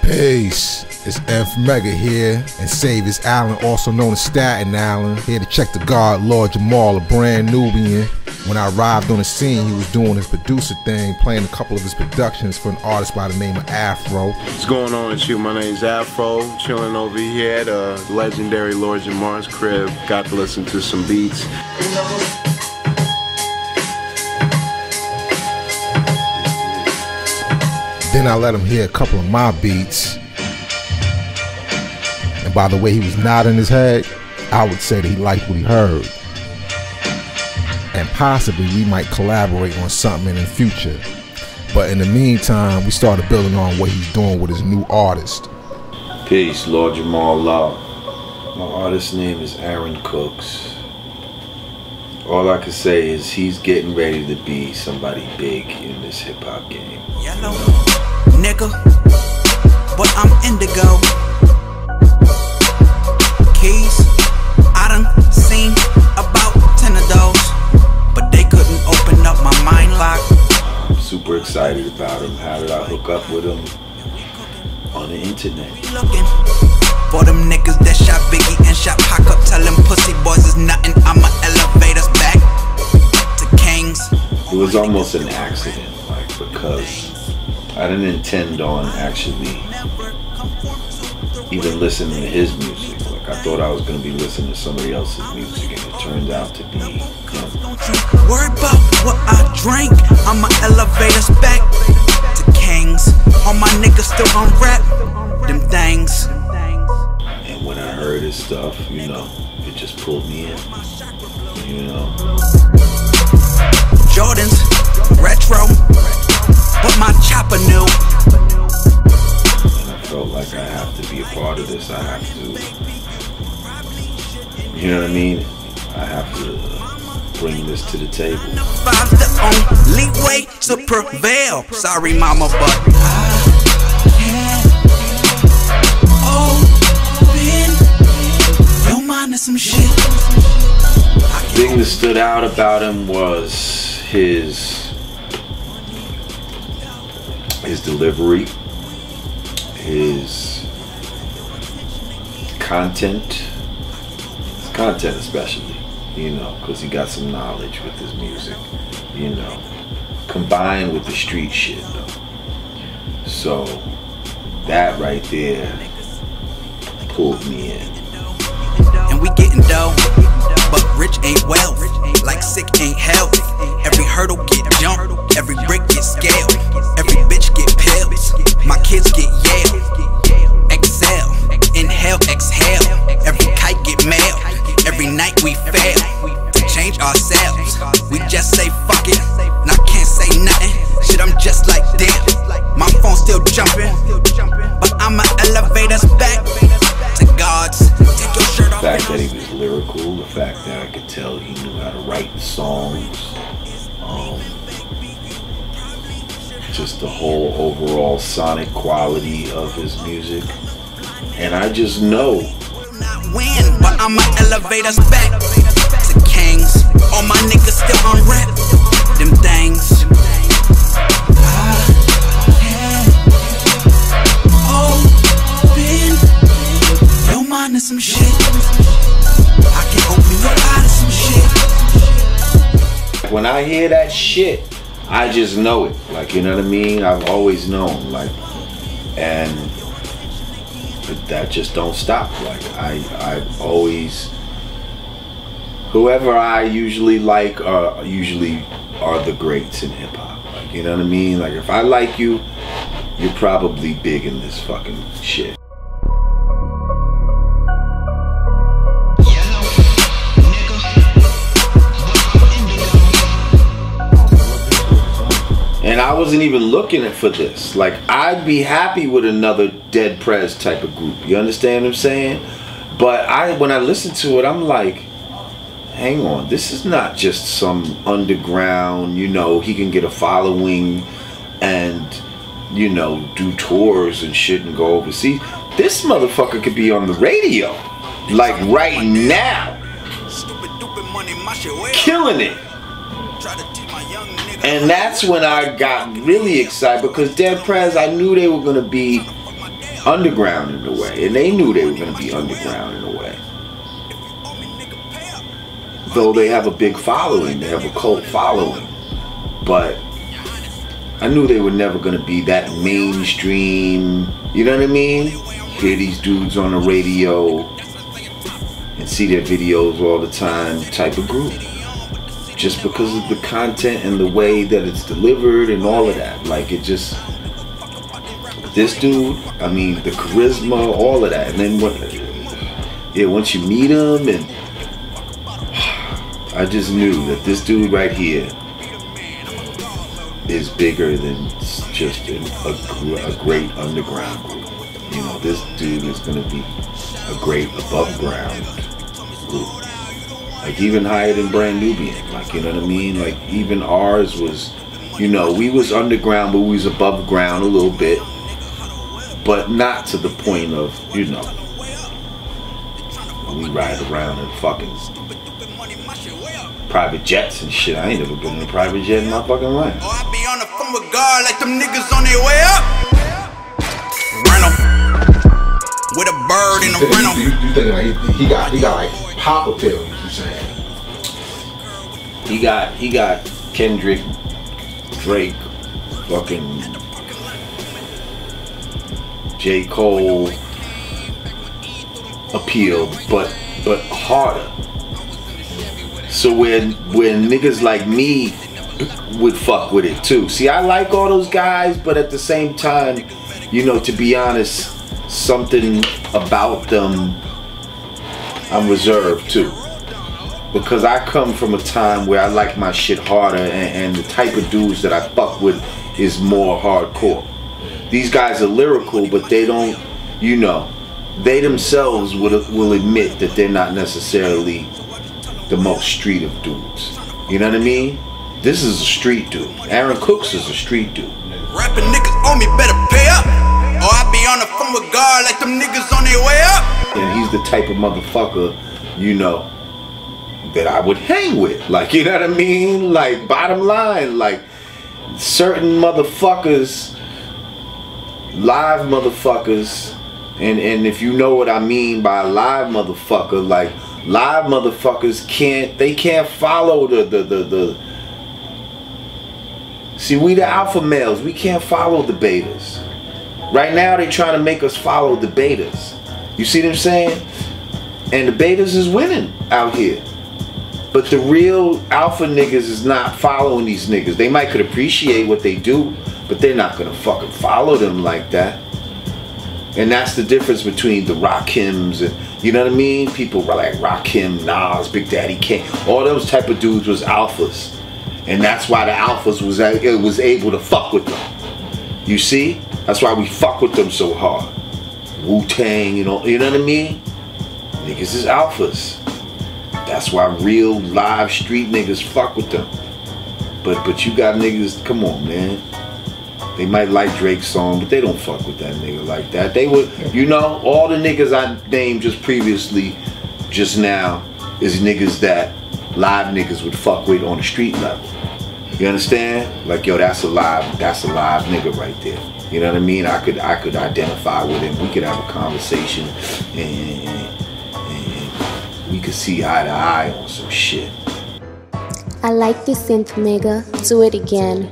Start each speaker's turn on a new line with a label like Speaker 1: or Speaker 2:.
Speaker 1: Peace. It's Mecca here, and Saviors Allen, also known as Staten Island, here to check the guard Lord Jamar of Brand Nubian. When I arrived on the scene, he was doing his producer thing, playing a couple of his productions for an artist by the name of Afro.
Speaker 2: What's going on with you? My name's Afro, chilling over here at legendary Lord Jamar's crib. Got to listen to some beats.
Speaker 1: Then I let him hear a couple of my beats. And by the way he was nodding his head, I would say that he liked what he heard. And possibly we might collaborate on something in the future. But in the meantime, we started building on what he's doing with his new artist.
Speaker 3: Peace, Lord Jamar Law. My artist's name is Aaron Cooks. All I can say is he's getting ready to be somebody big in this hip-hop game.
Speaker 4: Yellow, nigga, but I'm indigo. Keys, I done seen about 10 of those, but they couldn't open up my mind lock.
Speaker 3: I'm super excited about him. How did I hook up with him? On the internet.
Speaker 4: Looking for them niggas that shot Biggie and shot Pac up. Tell them pussy boys is nothing. I'ma elevate us back to kings.
Speaker 3: It was almost an accident, like, because I didn't intend on actually even listening to his music. Like, I thought I was gonna be listening to somebody else's music, and it turned out to be him.
Speaker 4: Worry about what I drink. I'ma elevate us back to kings. All my niggas still on rap them things.
Speaker 3: And when I heard his stuff, you know, it just pulled me in. You know.
Speaker 4: Jordans, retro, but my chopper new.
Speaker 3: And I felt like I have to be a part of this. I have to, you know what I mean? I have to bring this to the table.
Speaker 4: Five's the only way to prevail. Sorry, mama, but I can't open your mind to some shit.
Speaker 3: The thing that stood out about him was his delivery, his content especially, you know, because he got some knowledge with his music, you know, combined with the street shit though. So that right there pulled me in.
Speaker 4: And we getting dough, but rich ain't wealth, like sick ain't health. Every hurdle get jumped, every brick get scaled, every bitch get pills, my kids get Yale. Exhale, inhale, exhale, every kite get mail, every night we fail to change ourselves. We just say fuck it, and I can't say nothing. Shit, I'm just like damn, my phone still jumping, but I'ma elevate us back to God's. Take your shirt off.
Speaker 3: The fact that he was lyrical, the fact that I could tell he knew how to write the songs, just the whole overall sonic quality of his music. And I just know
Speaker 4: Win, but I'ma elevate us back to kings. All my niggas still on rap them things. Open your mind to some shit. I can open your eyes to some shit.
Speaker 3: when I hear that shit, I just know it. Like, you know what I mean? I've always known, like, and that just don't stop. Like, I've always, whoever I usually like usually are the greats in hip hop. Like, you know what I mean? Like, if I like you, you're probably big in this fucking shit. And I wasn't even looking for this. Like, I'd be happy with another Dead Prez type of group. You understand what I'm saying? But when I listen to it, I'm like, hang on, this is not just some underground, you know, he can get a following and, you know, do tours and shit and go overseas. This motherfucker could be on the radio, like right now, killing it. And that's when I got really excited, because Dead Prez, I knew they were gonna be underground in a way, and they knew they were gonna be underground in a way. Though they have a big following, they have a cult following, but I knew they were never gonna be that mainstream, you know what I mean? Hear these dudes on the radio and see their videos all the time type of group. Just because of the content and the way that it's delivered and all of that. Like, it just, this dude, I mean, the charisma, all of that. And then once you meet him, and I just knew that this dude right here is bigger than just a great underground group. You know, this dude is gonna be a great above ground group. Like, even higher than Brand Nubian. Like, you know what I mean? Like, even ours was, you know, we was underground, but we was above ground a little bit. But not to the point of, you know, we ride around in fucking private jets and shit. I ain't never been in a private jet in my fucking life.
Speaker 4: Oh, I be on the phone with God like them niggas on their way up. Rental. With a bird in a rental.
Speaker 1: You think like he got like pop appeal, you saying?
Speaker 3: He got Kendrick, Drake, fucking J. Cole appeal, but harder. So when niggas like me would fuck with it too. See, I like all those guys, but at the same time, you know, to be honest, something about them I'm reserved too. Because I come from a time where I like my shit harder, and the type of dudes that I fuck with is more hardcore. These guys are lyrical, but they don't, you know, they themselves will admit that they're not necessarily the most street of dudes. You know what I mean? This is a street dude. Aaron Cooks is a street dude.
Speaker 4: Rapping niggas on me better pay up. Or I be on the phone with God like them niggas on their way up.
Speaker 3: And he's the type of motherfucker, you know, that I would hang with. Like, you know what I mean? Like, bottom line, like, certain motherfuckers, live motherfuckers, and if you know what I mean by live motherfucker, like, live motherfuckers can't follow the see, we the alpha males, we can't follow the betas. Right now they trying to make us follow the betas. You see what I'm saying? And the betas is winning out here. But the real alpha niggas is not following these niggas. They might could appreciate what they do, but they're not gonna fucking follow them like that. And that's the difference between the Rakims and, you know what I mean? People like Rakim, Nas, Big Daddy Kane, all those type of dudes was alphas. And that's why the alphas was able to fuck with them. You see? That's why we fuck with them so hard. Wu-Tang, you know what I mean? Niggas is alphas. That's why real live street niggas fuck with them. But you got niggas, come on, man. They might like Drake's song, but they don't fuck with that nigga like that. They would, you know, all the niggas I named just previously, just now, is niggas that live niggas would fuck with on the street level. You understand? Like, yo, that's a live nigga right there. You know what I mean? I could identify with him. We could have a conversation, and we could see eye to eye on some shit.
Speaker 5: I like this synth, Mega. Do it again.